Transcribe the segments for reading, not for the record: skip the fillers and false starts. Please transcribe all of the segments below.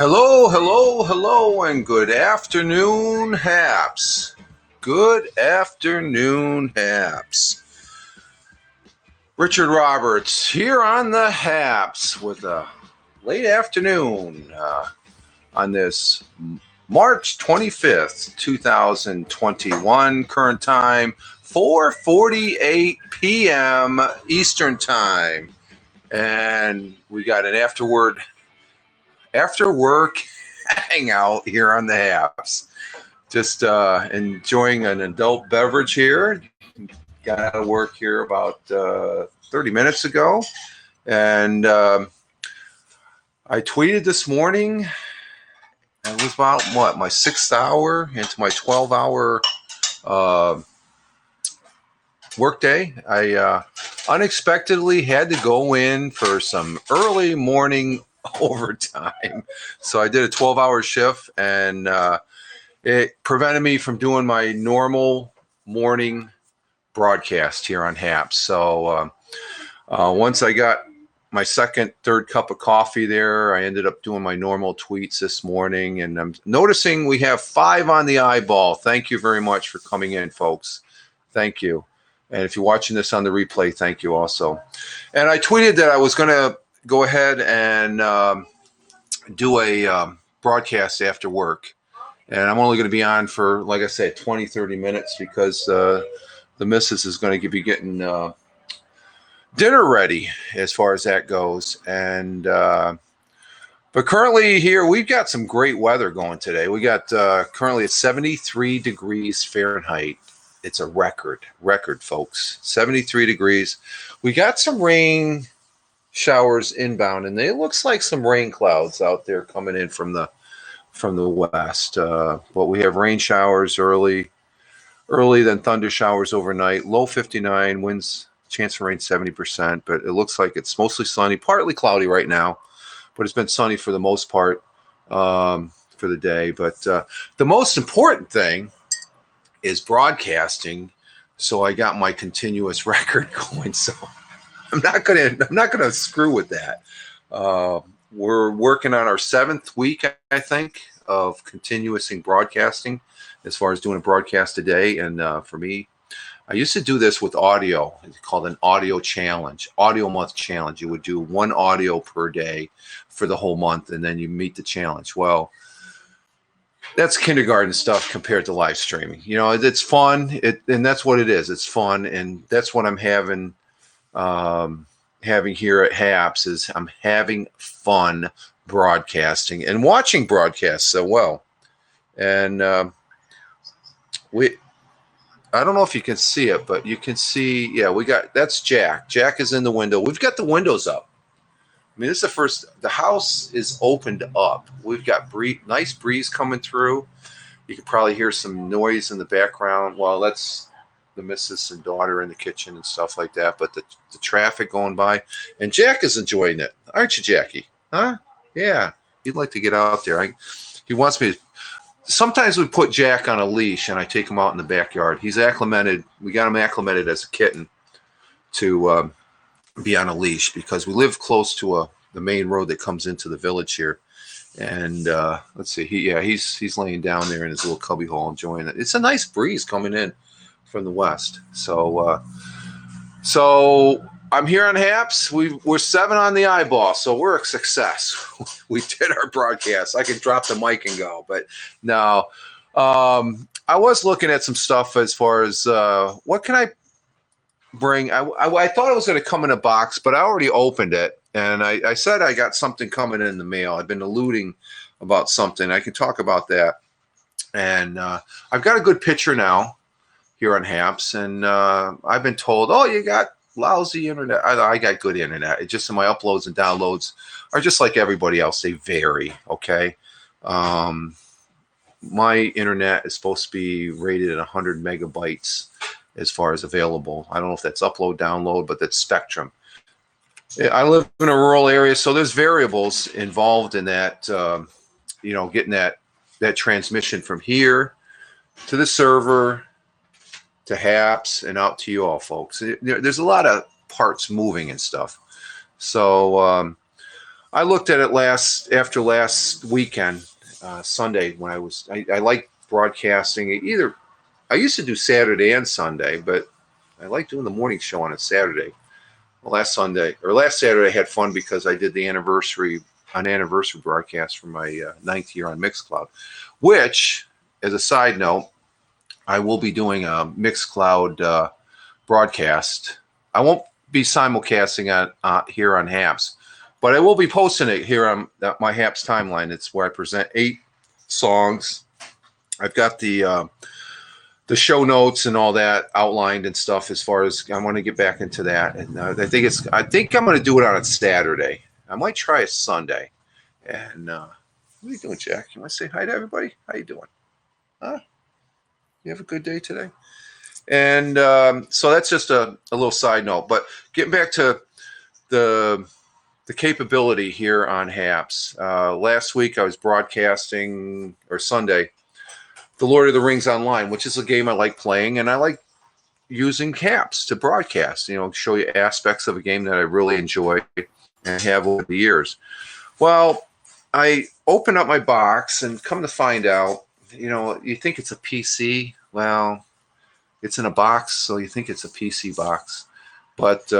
Hello, hello, hello, and good afternoon, Haps. Good afternoon, Haps. Richard Roberts here on the Haps with a late afternoon on this March 25th, 2021, current time 4:48 p.m. Eastern Time. And we got an after work hangout here on the Haps. Just enjoying an adult beverage here. Got out of work here about 30 minutes ago. And I tweeted this morning. It was about, my 6th hour into my 12-hour workday. I unexpectedly had to go in for some early morning overtime. So I did a 12-hour shift, and it prevented me from doing my normal morning broadcast here on Haps. So once I got my third cup of coffee there, I ended up doing my normal tweets this morning, and I'm noticing we have 5 on the eyeball. Thank you very much for coming in, folks. Thank you. And if you're watching this on the replay, thank you also. And I tweeted that I was going to go ahead and do a broadcast after work. And I'm only going to be on for, like I said, 20, 30 minutes because the missus is going to be getting dinner ready as far as that goes. And but currently here, we've got some great weather going today. We got currently at 73 degrees Fahrenheit. It's a record, folks. 73 degrees. We got some rain showers inbound, and it looks like some rain clouds out there coming in from the west. But we have rain showers early, then thunder showers overnight. Low 59, winds, chance of rain 70%. But it looks like it's mostly sunny, partly cloudy right now. But it's been sunny for the most part for the day. But the most important thing is broadcasting. So I got my continuous record going. So I'm not gonna screw with that. We're working on our 7th week, I think, of continuous broadcasting as far as doing a broadcast a day. And for me, I used to do this with audio. It's called an audio challenge, audio month challenge. You would do 1 audio per day for the whole month, and then you meet the challenge. Well, that's kindergarten stuff compared to live streaming. You know, it's fun, and that's what it is. It's fun, and that's what I'm having here at Haps. Is I'm having fun broadcasting and watching broadcasts so well. And I don't know if you can see it, but you can see, yeah, that's Jack. Jack is in the window. We've got the windows up. I mean, this is the house is opened up. We've got nice breeze coming through. You can probably hear some noise in the background. Well, that's the missus and daughter in the kitchen and stuff like that. But the traffic going by, and Jack is enjoying it. Aren't you, Jackie? Huh? Yeah. He'd like to get out there. He wants me to. Sometimes we put Jack on a leash and I take him out in the backyard. He's acclimated. We got him acclimated as a kitten to be on a leash because we live close to the main road that comes into the village here. And let's see, he's laying down there in his little cubby hole enjoying it. It's a nice breeze coming in from the west. So I'm here on Haps. We're 7 on the eyeball, so we're a success. We did our broadcast. I could drop the mic and go, but no. I was looking at some stuff as far as what can I bring. I thought it was going to come in a box, but I already opened it, and I said I got something coming in the mail. I've been alluding about something. I can talk about that, and I've got a good picture now here on Haps, and I've been told, oh, you got lousy internet. I got good internet. It's just my uploads and downloads are just like everybody else. They vary. Okay. My internet is supposed to be rated at 100 megabytes as far as available. I don't know if that's upload, download, but that's Spectrum. I live in a rural area, so there's variables involved in that, getting that transmission from here to the server to Haps and out to you all, folks. There's a lot of parts moving and stuff. So I looked at it after last weekend, Sunday, when I like broadcasting. Either I used to do Saturday and Sunday, but I like doing the morning show on a Saturday. Well, last Saturday, I had fun because I did an anniversary broadcast for my ninth year on Mixcloud, which, as a side note, I will be doing a Mixcloud broadcast. I won't be simulcasting on here on Haps, but I will be posting it here on my Haps timeline. It's where I present 8 songs. I've got the show notes and all that outlined and stuff. As far as I want to get back into that, and I think I'm going to do it on a Saturday. I might try a Sunday. And what are you doing, Jack? You want to say hi to everybody? How you doing? Huh? You have a good day today? And so that's just a little side note. But getting back to the capability here on Haps. Last week I was broadcasting, or Sunday, The Lord of the Rings Online, which is a game I like playing, and I like using Haps to broadcast, show you aspects of a game that I really enjoy and have over the years. Well, I open up my box and come to find out, you think it's a PC. Well, it's in a box, so you think it's a PC box. But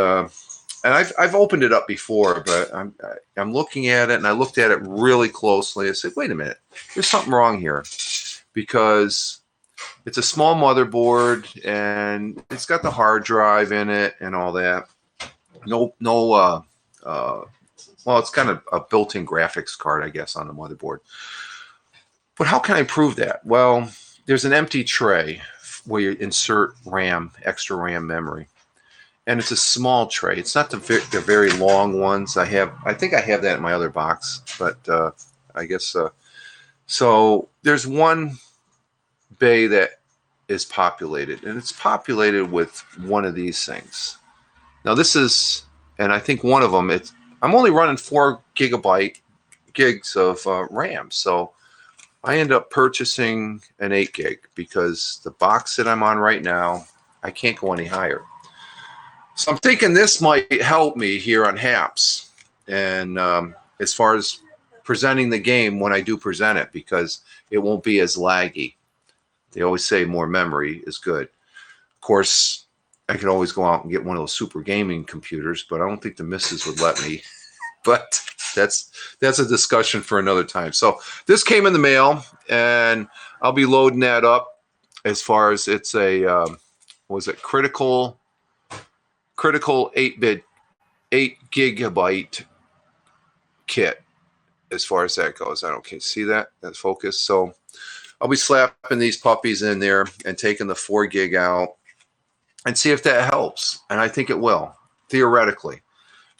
and I've opened it up before, but I'm looking at it, and I looked at it really closely. I said, wait a minute, there's something wrong here, because it's a small motherboard and it's got the hard drive in it and all that. Well, it's kind of a built-in graphics card, I guess, on the motherboard. But how can I prove that? Well, there's an empty tray where you insert extra RAM memory. And it's a small tray. It's not the very long ones. I think I have that in my other box, but I guess so. There's one bay that is populated, and it's populated with one of these things. Now this is, and I think one of them, I'm only running 4 gigs of RAM, so I end up purchasing an 8 gig because the box that I'm on right now, I can't go any higher. So I'm thinking this might help me here on Haps, and as far as presenting the game when I do present it, because it won't be as laggy. They always say more memory is good. Of course, I could always go out and get one of those super gaming computers, but I don't think the missus would let me. But that's a discussion for another time. So this came in the mail, and I'll be loading that up. As far as it's a critical 8 gigabyte kit, as far as that goes. I don't see that. That's focus. So I'll be slapping these puppies in there and taking the 4 gig out and see if that helps. And I think it will, theoretically,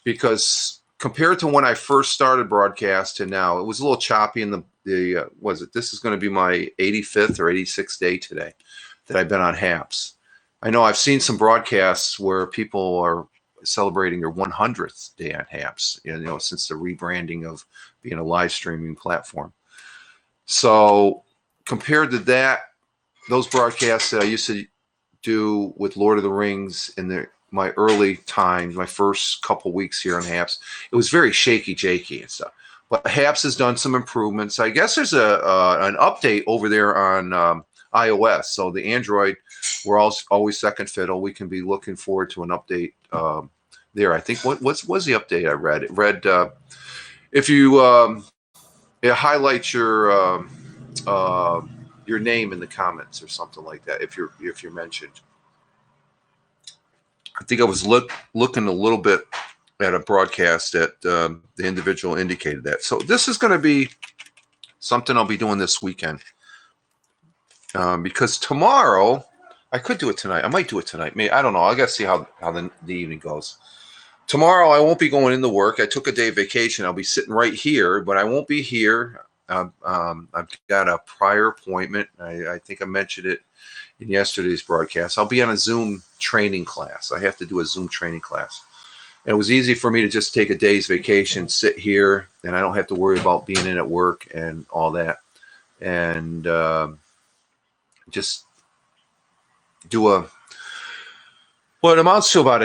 because compared to when I first started broadcast to now, it was a little choppy in this is going to be my 85th or 86th day today that I've been on Haps. I know I've seen some broadcasts where people are celebrating their 100th day on Haps, since the rebranding of being a live streaming platform. So compared to those broadcasts that I used to do with Lord of the Rings in my early times, my first couple weeks here on Haps, it was very shaky and stuff. But Haps has done some improvements. I guess there's an update over there on iOS. So the Android, we're always second fiddle. We can be looking forward to an update there. I think what was the update I read? It read if you it highlights your name in the comments or something like that if you're mentioned. I think I was looking a little bit at a broadcast that the individual indicated that. So this is going to be something I'll be doing this weekend, because tomorrow I could do it tonight. I might do it tonight. Maybe, I don't know. I got to see how the evening goes. Tomorrow I won't be going into work. I took a day vacation. I'll be sitting right here, but I won't be here. I've got a prior appointment. I think I mentioned it in yesterday's broadcast. I'll be on a Zoom training class. I have to do a Zoom training class. And it was easy for me to just take a day's vacation, sit here, and I don't have to worry about being in at work and all that. And just do what amounts to about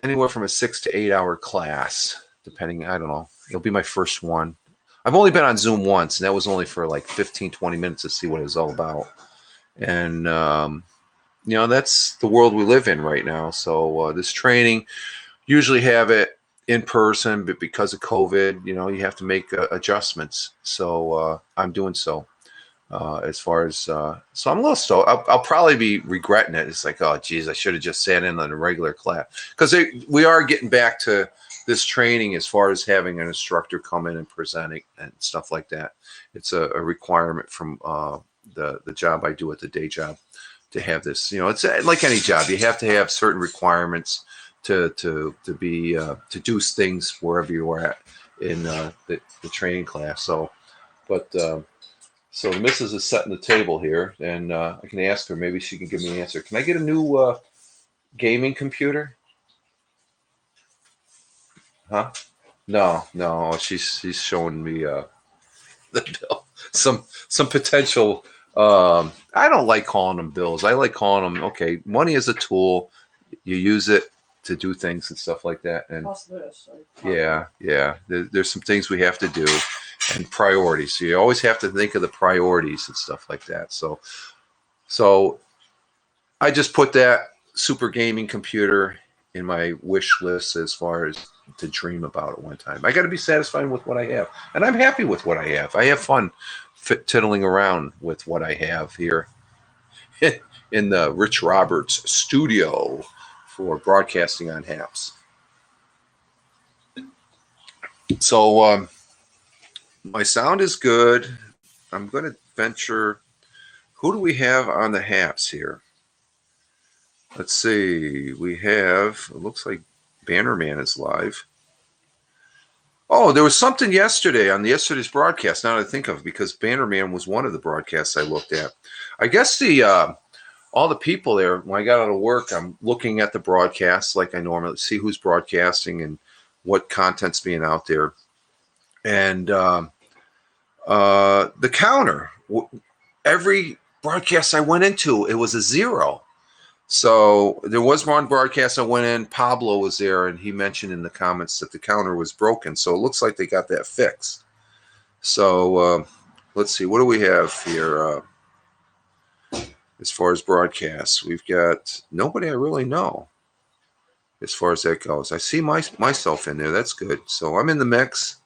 anywhere from a 6 to 8 hour class depending. I don't know. It'll be my first one. I've only been on Zoom once, and that was only for like 15, 20 minutes to see what it was all about. And, that's the world we live in right now. So this training, usually have it in person, but because of COVID, you have to make adjustments. So I'm doing so. As far as so I'm a little slow. I'll probably be regretting it. It's like, oh geez, I should have just sat in on a regular class, because we are getting back to this training as far as having an instructor come in and presenting and stuff like that. It's a requirement from the job I do at the day job to have this. It's like any job. You have to have certain requirements to be to do things wherever you are at in the training class. So, but. So the missus is setting the table here, and I can ask her. Maybe she can give me an answer. Can I get a new gaming computer? Huh? No. She's showing me the bill. Some potential. I don't like calling them bills. I like calling them. Okay, money is a tool. You use it to do things and stuff like that. And yeah. There's some things we have to do. And priorities. So you always have to think of the priorities and stuff like that. So I just put that super gaming computer in my wish list as far as to dream about at one time. I got to be satisfied with what I have, and I'm happy with what I have. I have fun tiddling around with what I have here in the Rich Roberts studio for broadcasting on HAPS. So my sound is good. I'm going to venture. Who do we have on the HAPS here? Let's see. We have, it looks like Bannerman is live. Oh, there was something yesterday on yesterday's broadcast, now that I think of, because Bannerman was one of the broadcasts I looked at. I guess all the people there, when I got out of work, I'm looking at the broadcasts like I normally see who's broadcasting and what content's being out there. And the counter, every broadcast I went into, it was a 0. So there was one broadcast I went in, Pablo was there, and he mentioned in the comments that the counter was broken. So it looks like they got that fixed. So let's see, what do we have here as far as broadcasts? We've got nobody I really know as far as that goes. I see myself in there. That's good. So I'm in the mix,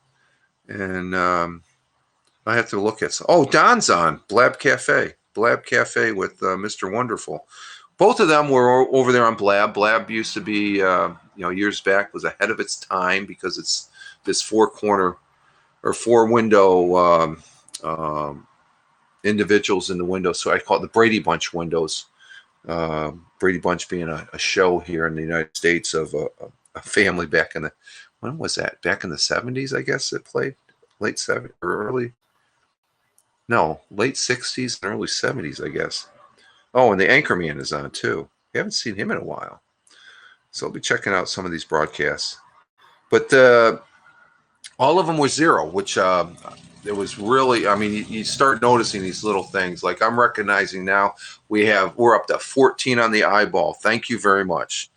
and I have to look at. Oh, Don's on Blab Cafe with Mr. Wonderful. Both of them were over there on Blab. Blab used to be, years back, was ahead of its time because it's this 4-corner or 4-window individuals in the window. So I call it the Brady Bunch windows. Brady Bunch being a show here in the United States of a family back in the, when was that? Back in the 70s, I guess it played. Late 70s or early. No, late 60s and early 70s, I guess. Oh, and the Anchorman is on too. We haven't seen him in a while. So I'll be checking out some of these broadcasts. But all of them were 0, which it was really, you start noticing these little things. Like I'm recognizing now we're up to 14 on the eyeball. Thank you very much.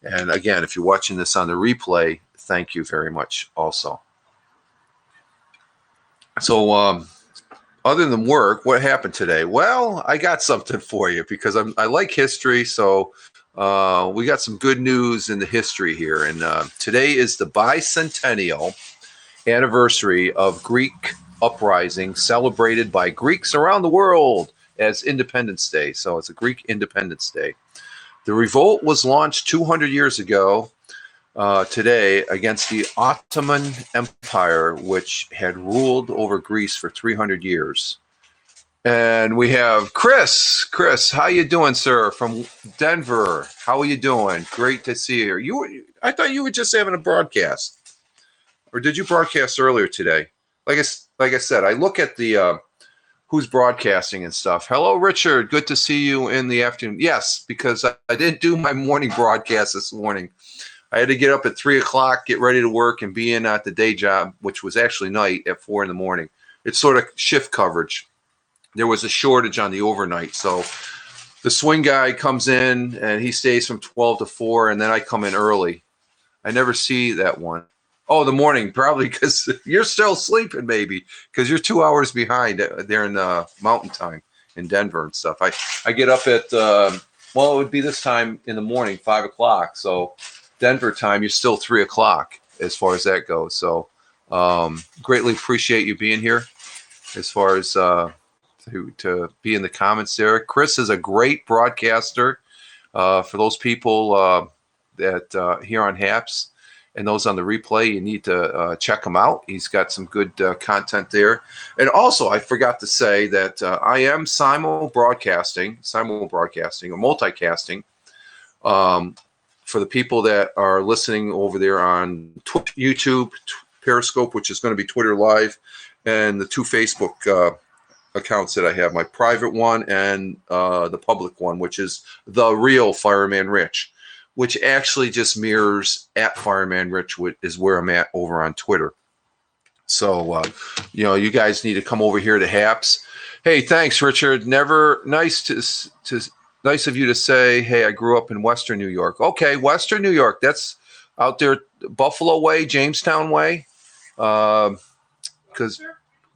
And again, if you're watching this on the replay, thank you very much also. So, other than work, what happened today? Well, I got something for you because I like history. So we got some good news in the history here. And today is the bicentennial anniversary of Greek uprising celebrated by Greeks around the world as Independence Day. So it's a Greek Independence Day. The revolt was launched 200 years ago today against the Ottoman Empire, which had ruled over Greece for 300 years. And we have Chris. Chris, how you doing, sir? From Denver. How are you doing? Great to see you. I thought you were just having a broadcast. Or did you broadcast earlier today? Like I said, I look at the who's broadcasting and stuff. Hello, Richard. Good to see you in the afternoon. Yes, because I didn't do my morning broadcast this morning. I had to get up at 3 o'clock, get ready to work, and be in at the day job, which was actually night at 4 in the morning. It's sort of shift coverage. There was a shortage on the overnight. So the swing guy comes in, and he stays from 12 to 4, and then I come in early. I never see that one. Oh, the morning, probably because you're still sleeping, maybe because you're 2 hours behind there in mountain time in Denver and stuff. I get up at well, it would be this time in the morning, 5 o'clock. So Denver time, you're still 3 o'clock as far as that goes. So greatly appreciate you being here. As far as to be in the comments there, Chris is a great broadcaster. For those people that here on Haps. And those on the replay, you need to check him out. He's got some good content there. And also, I forgot to say that I am simul broadcasting or multicasting for the people that are listening over there on Twitch, YouTube, Periscope, which is going to be Twitter Live, and the two Facebook accounts that I have, my private one and the public one, which is The Real Fireman Rich, which actually just mirrors at Fireman Rich, is where I'm at over on Twitter. So, you guys need to come over here to Haps. Hey, thanks, Richard. Nice of you to say, hey, I grew up in Western New York. Okay, Western New York. That's out there, Buffalo way, Jamestown way. Because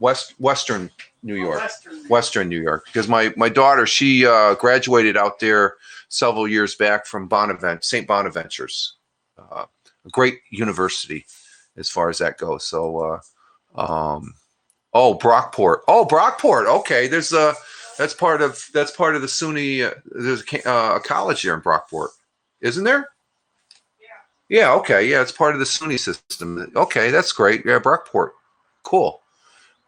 Western New York. Western New York. Because my daughter, she graduated out there several years back from St. Bonaventure's, a great university as far as that goes. So, Brockport. Oh, Brockport. Okay, that's part of the SUNY. There's a college here in Brockport, isn't there? Yeah. Okay. Yeah, it's part of the SUNY system. Okay, that's great. Yeah, Brockport. Cool.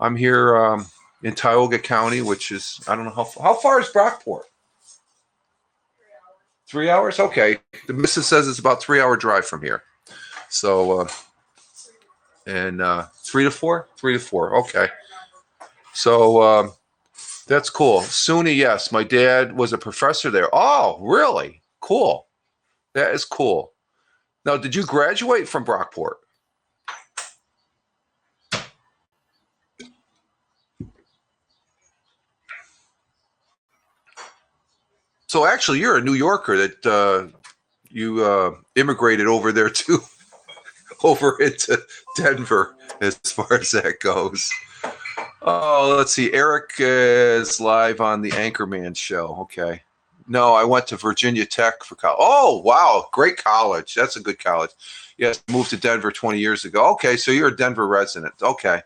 I'm here in Tioga County, which is, I don't know how far is Brockport. 3 hours? Okay. The missus says it's about 3 hour drive from here. So, 3 to 4? 3 to 4. Okay. So, that's cool. SUNY, yes. My dad was a professor there. Oh, really? Cool. That is cool. Now, did you graduate from Brockport? So actually, you're a New Yorker that you immigrated over there too, over into Denver, as far as that goes. Oh, let's see. Eric is live on the Anchorman show. Okay. No, I went to Virginia Tech for college. Oh, wow. Great college. That's a good college. Yes, moved to Denver 20 years ago. Okay, so you're a Denver resident. Okay.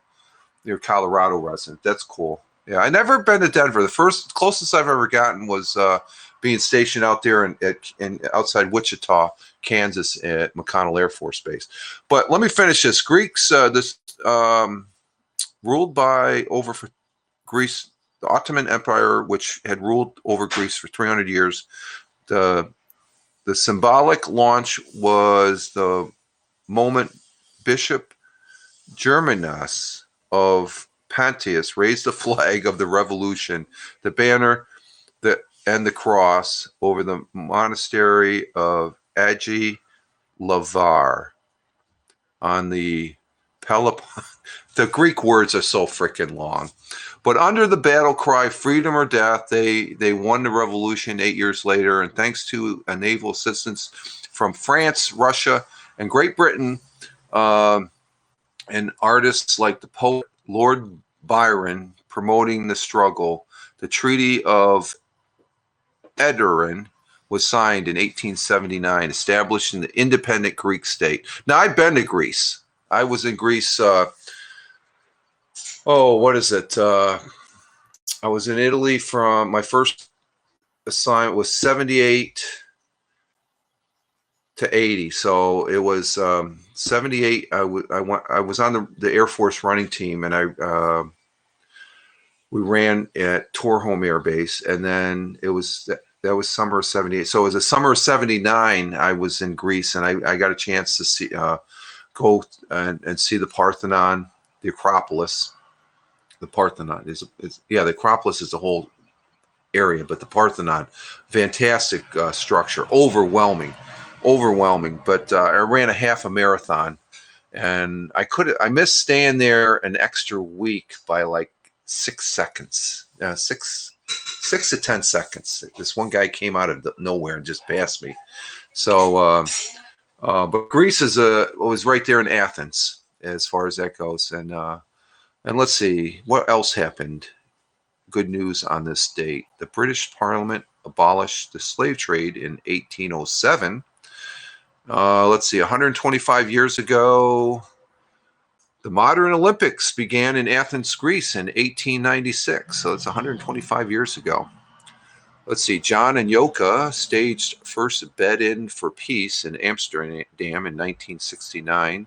You're a Colorado resident. That's cool. Yeah, I never been to Denver. The closest I've ever gotten was being stationed out there in outside Wichita, Kansas, at McConnell Air Force Base. But let me finish this. Greeks, ruled over for Greece, the Ottoman Empire, which had ruled over Greece for 300 years. The symbolic launch was the moment Bishop Germanus of Pontius raised the flag of the revolution, the banner, and the cross over the monastery of Agi Lavar on the Peloponnese. The Greek words are so freaking long. But under the battle cry, freedom or death, they won the revolution 8 years later. And thanks to a naval assistance from France, Russia, and Great Britain, and artists like the poet Lord Byron promoting the struggle, the Treaty of Edirne was signed in 1879, establishing the independent Greek state. Now, I've been to Greece. I was in Greece. What is it? I was in Italy from my first assignment was 78 to 80. So it was 78. I was on the Air Force running team, and we ran at Torhome Air Base, and then that was summer of 78. So it was the summer of 79. I was in Greece, and I got a chance to see go and see the Parthenon, the Acropolis. The Parthenon the Acropolis is the whole area, but the Parthenon, fantastic structure, overwhelming. But I ran a half a marathon, and I missed staying there an extra week by like 6 seconds, 6 to 10 seconds. This one guy came out of nowhere and just passed me. So, but Greece was right there in Athens. as far as that goes. And let's see what else happened. Good news on this date: the British Parliament abolished the slave trade in 1807. Let's see, 125 years ago, the modern Olympics began in Athens, Greece in 1896. So it's 125 years ago. Let's see, John and Yoka staged first Bed-In for Peace in Amsterdam in 1969.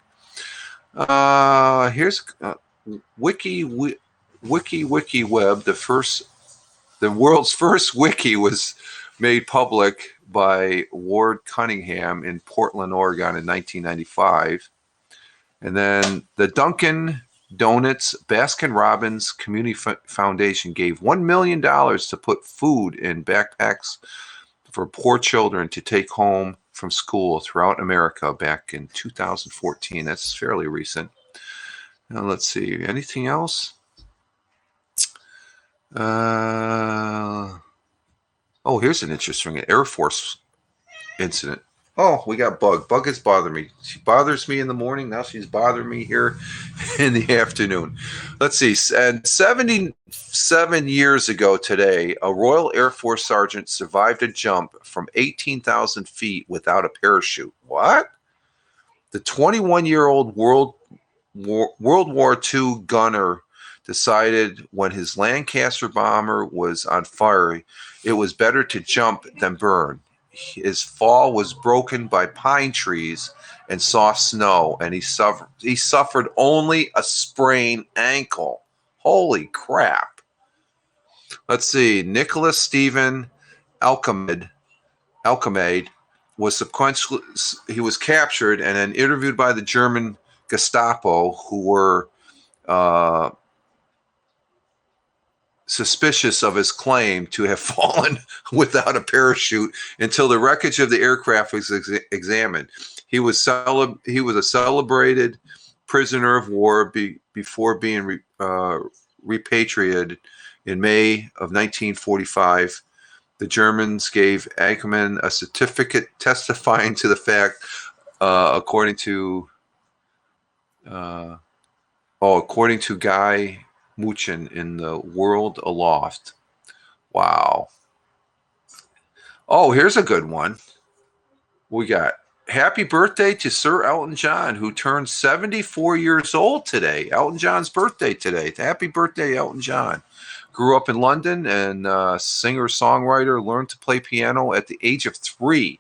Here's WikiWeb, the world's first wiki was made public by Ward Cunningham in Portland, Oregon in 1995. And then the Dunkin' Donuts Baskin Robbins Community Foundation gave $1 million to put food in backpacks for poor children to take home from school throughout America back in 2014. That's fairly recent. Now let's see, anything else? Oh, here's an interesting Air Force incident. Oh, we got Bug. Bug is bothering me. She bothers me in the morning. Now she's bothering me here in the afternoon. Let's see. And 77 years ago today, a Royal Air Force sergeant survived a jump from 18,000 feet without a parachute. What? The 21-year-old World War II gunner decided when his Lancaster bomber was on fire, it was better to jump than burn. His fall was broken by pine trees and soft snow, and he suffered only a sprained ankle. Holy crap. Let's see. Nicholas Stephen Alcamade was he was captured and then interviewed by the German Gestapo, who were suspicious of his claim to have fallen without a parachute until the wreckage of the aircraft was examined. He was a celebrated prisoner of war before being repatriated in May of 1945. The Germans gave Ackerman a certificate testifying to the fact, according to Guy Muchen in the World Aloft. Wow. Oh, here's a good one. We got happy birthday to Sir Elton John, who turned 74 years old today. Elton John's birthday today. Happy birthday, Elton John. Grew up in London and singer-songwriter, learned to play piano at the age of 3.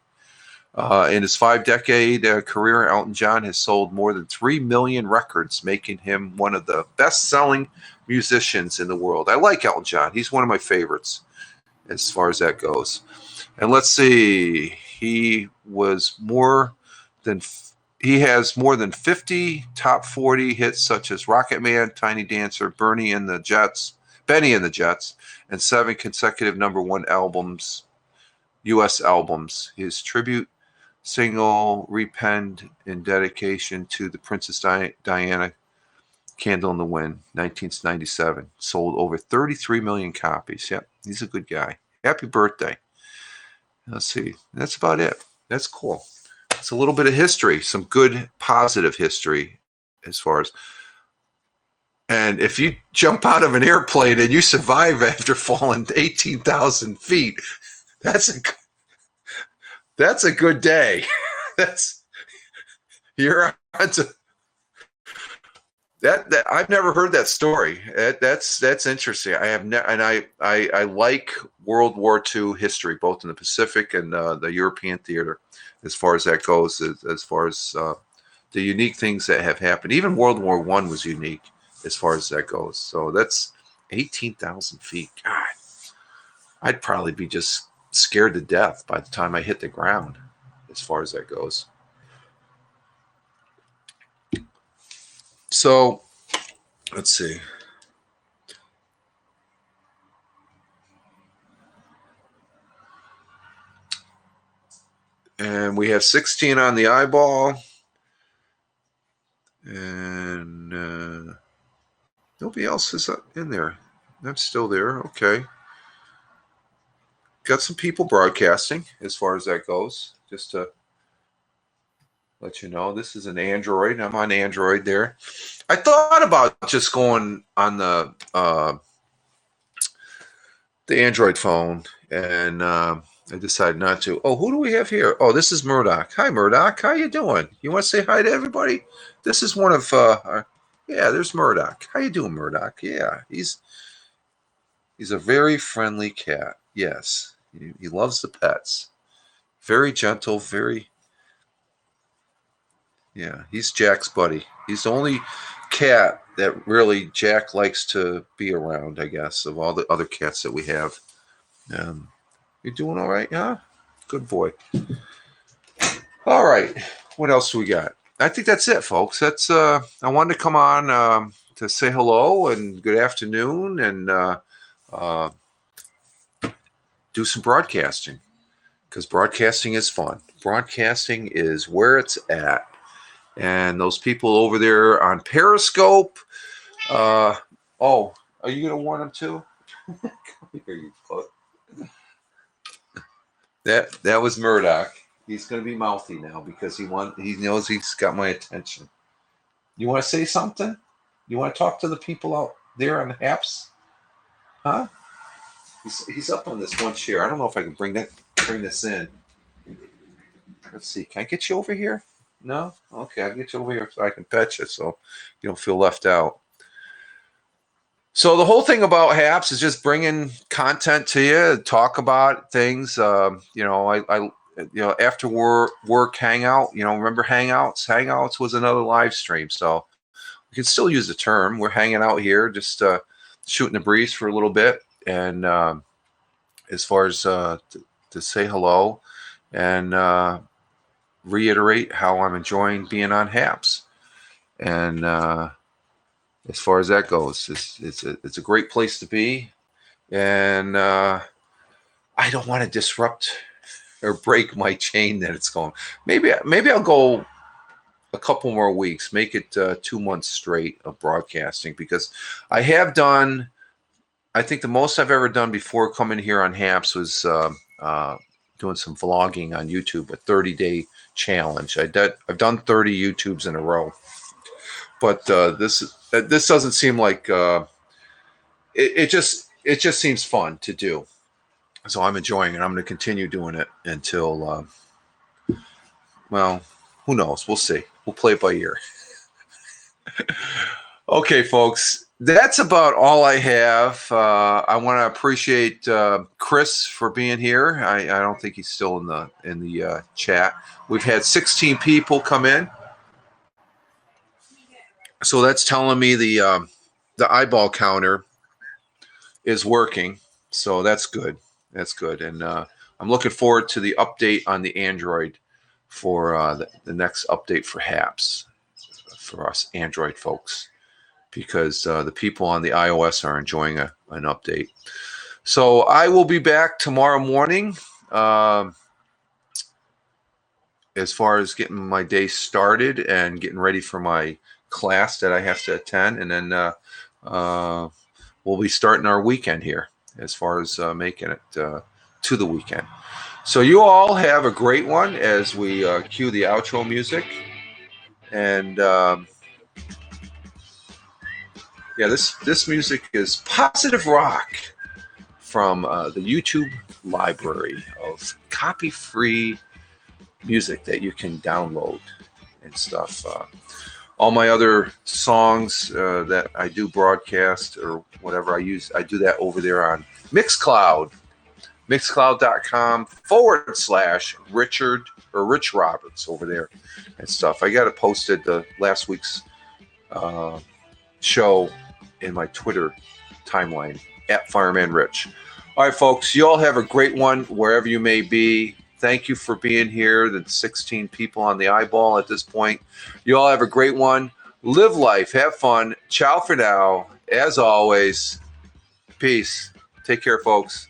In his 5-decade career, Elton John has sold more than 3 million records, making him one of the best-selling musicians in the world. I like Elton John. He's one of my favorites as far as that goes. And let's see, he has more than 50 top 40 hits such as Rocket Man, Tiny Dancer, Benny and the Jets, and 7 consecutive #1 albums, U.S. albums. His tribute single, repenned in dedication to the Princess Diana, Candle in the Wind, 1997, sold over 33 million copies. Yep, he's a good guy. Happy birthday. Let's see. That's about it. That's cool. It's a little bit of history, some good, positive history as far as. And if you jump out of an airplane and you survive after falling 18,000 feet, that's a good day. You're on to that. I've never heard that story. That's interesting. I have and I like World War II history, both in the Pacific and the European theater, as far as that goes. As far as the unique things that have happened, even World War I was unique as far as that goes. So that's 18,000 feet. God, I'd probably be just scared to death by the time I hit the ground, as far as that goes. So, let's see. And we have 16 on the eyeball. And nobody else is in there. I'm still there. Okay. Got some people broadcasting as far as that goes. Just to let you know this is an Android. I'm on Android there. I thought about just going on the Android phone, and I decided not to. Oh, who do we have here? Oh, this is Murdoch. Hi, Murdoch. How you doing? You want to say hi to everybody? This is one of yeah. There's Murdoch. How you doing, Murdoch? Yeah, he's a very friendly cat. Yes, he loves the pets. Very gentle. Very yeah. He's Jack's buddy. He's the only cat that really Jack likes to be around. I guess of all the other cats that we have. Um, you doing all right? Huh? Good boy. All right. What else do we got? I think that's it, folks. That's I wanted to come on to say hello and good afternoon and uh, do some broadcasting because broadcasting is fun. Broadcasting is where it's at. And those people over there on Periscope. Oh, are you gonna warn them too? Come here, you fuck. That was Murdoch. He's gonna be mouthy now because he knows he's got my attention. You want to say something? You want to talk to the people out there on the apps? Huh? He's up on this one chair. I don't know if I can bring this in. Let's see. Can I get you over here? No? Okay, I'll get you over here so I can pet you so you don't feel left out. So the whole thing about Haps is just bringing content to you, talk about things. After work hangout. Remember Hangouts? Hangouts was another live stream, so we can still use the term. We're hanging out here, just shooting the breeze for a little bit, and as far as to say hello and reiterate how I'm enjoying being on Haps, and as far as that goes, it's a great place to be, and I don't want to disrupt or break my chain that it's going. Maybe I'll go a couple more weeks, make it 2 months straight of broadcasting because I have done. I think the most I've ever done before coming here on Haps was doing some vlogging on YouTube, a 30-day challenge. I've done 30 YouTubes in a row, but this doesn't seem like it just seems fun to do. So I'm enjoying it. I'm going to continue doing it until well, who knows? We'll see. We'll play it by ear. Okay, folks. That's about all I have. I want to appreciate Chris for being here. I don't think he's still in the chat. We've had 16 people come in, so that's telling me the eyeball counter is working. So that's good. That's good, and I'm looking forward to the update on the Android for the next update for Haps for us Android folks, because the people on the iOS are enjoying an update. So I will be back tomorrow morning as far as getting my day started and getting ready for my class that I have to attend. And then we'll be starting our weekend here as far as making it to the weekend. So you all have a great one as we cue the outro music. And yeah, this music is Positive Rock from the YouTube library of copy-free music that you can download and stuff. All my other songs that I do broadcast or whatever I do that over there on Mixcloud, mixcloud.com/Richard or Rich Roberts over there and stuff. I got it posted last week's show in my Twitter timeline at Fireman Rich. All right, folks, you all have a great one wherever you may be. Thank you for being here. The 16 people on the eyeball at this point. You all have a great one. Live life. Have fun. Ciao for now. As always, peace. Take care, folks.